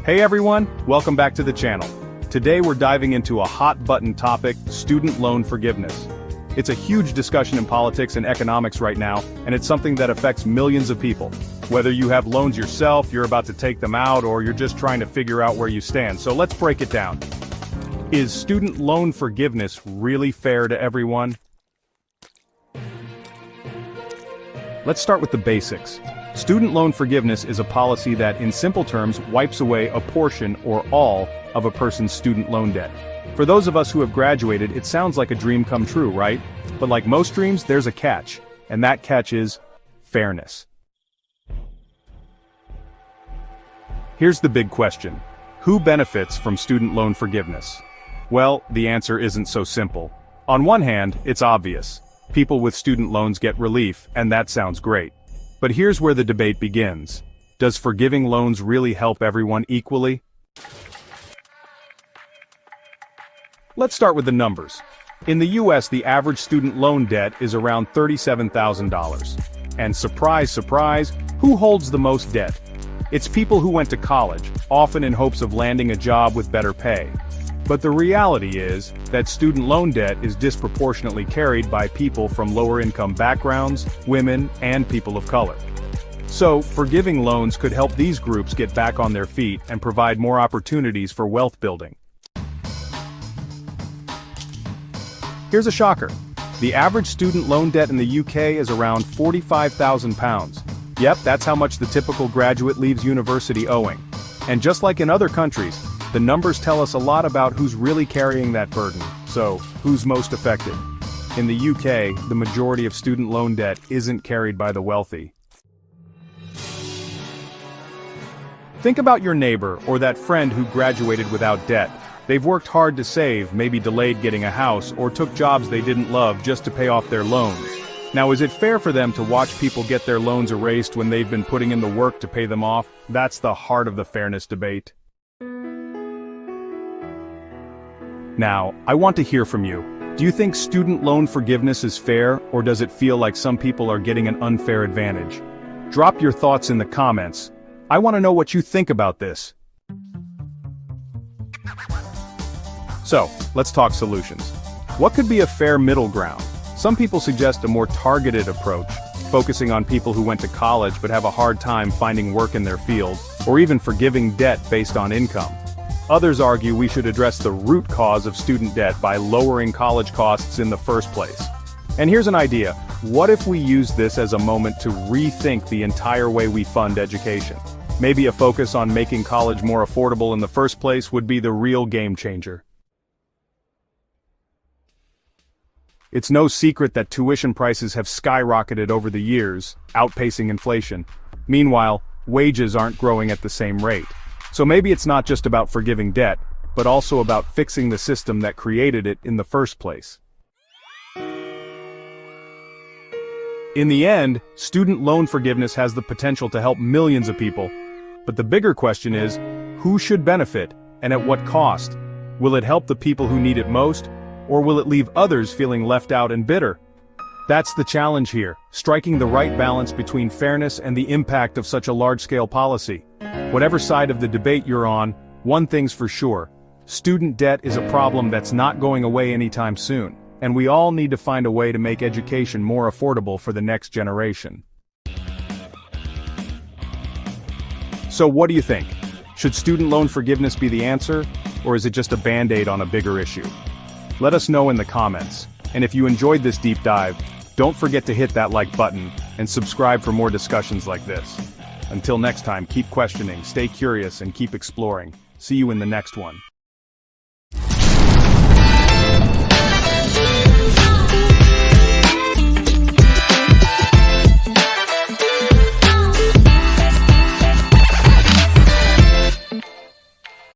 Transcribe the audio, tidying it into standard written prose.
Hey everyone, welcome back to the channel. Today we're diving into a hot-button topic, student loan forgiveness. It's a huge discussion in politics and economics right now, and it's something that affects millions of people. Whether you have loans yourself, you're about to take them out, or you're just trying to figure out where you stand. So let's break it down. Is student loan forgiveness really fair to everyone? Let's start with the basics. Student loan forgiveness is a policy that, in simple terms, wipes away a portion or all of a person's student loan debt. For those of us who have graduated, it sounds like a dream come true, right? But like most dreams, there's a catch, and that catch is fairness. Here's the big question. Who benefits from student loan forgiveness? Well, the answer isn't so simple. On one hand, it's obvious. People with student loans get relief, and that sounds great. But here's where the debate begins. Does forgiving loans really help everyone equally? Let's start with the numbers. In the US, the average student loan debt is around $37,000. And surprise, surprise, who holds the most debt? It's people who went to college, often in hopes of landing a job with better pay. But the reality is that student loan debt is disproportionately carried by people from lower-income backgrounds, women, and people of color. So, forgiving loans could help these groups get back on their feet and provide more opportunities for wealth building. Here's a shocker. The average student loan debt in the UK is around £45,000. Yep, that's how much the typical graduate leaves university owing. And just like in other countries, the numbers tell us a lot about who's really carrying that burden, so who's most affected. In the UK, the majority of student loan debt isn't carried by the wealthy. Think about your neighbor or that friend who graduated without debt. They've worked hard to save, maybe delayed getting a house, or took jobs they didn't love just to pay off their loans. Now, is it fair for them to watch people get their loans erased when they've been putting in the work to pay them off? That's the heart of the fairness debate. Now, I want to hear from you. Do you think student loan forgiveness is fair, or does it feel like some people are getting an unfair advantage? Drop your thoughts in the comments. I want to know what you think about this. So, let's talk solutions. What could be a fair middle ground? Some people suggest a more targeted approach, focusing on people who went to college but have a hard time finding work in their field, or even forgiving debt based on income. Others argue we should address the root cause of student debt by lowering college costs in the first place. And here's an idea. What if we use this as a moment to rethink the entire way we fund education? Maybe a focus on making college more affordable in the first place would be the real game changer. It's no secret that tuition prices have skyrocketed over the years, outpacing inflation. Meanwhile, wages aren't growing at the same rate. So maybe it's not just about forgiving debt, but also about fixing the system that created it in the first place. In the end, student loan forgiveness has the potential to help millions of people. But the bigger question is, who should benefit, and at what cost? Will it help the people who need it most, or will it leave others feeling left out and bitter? That's the challenge here, striking the right balance between fairness and the impact of such a large-scale policy. Whatever side of the debate you're on, one thing's for sure. Student debt is a problem that's not going away anytime soon, and we all need to find a way to make education more affordable for the next generation. So what do you think? Should student loan forgiveness be the answer, or is it just a band-aid on a bigger issue? Let us know in the comments, and if you enjoyed this deep dive, don't forget to hit that like button and subscribe for more discussions like this. Until next time, keep questioning, stay curious, and keep exploring. See you in the next one.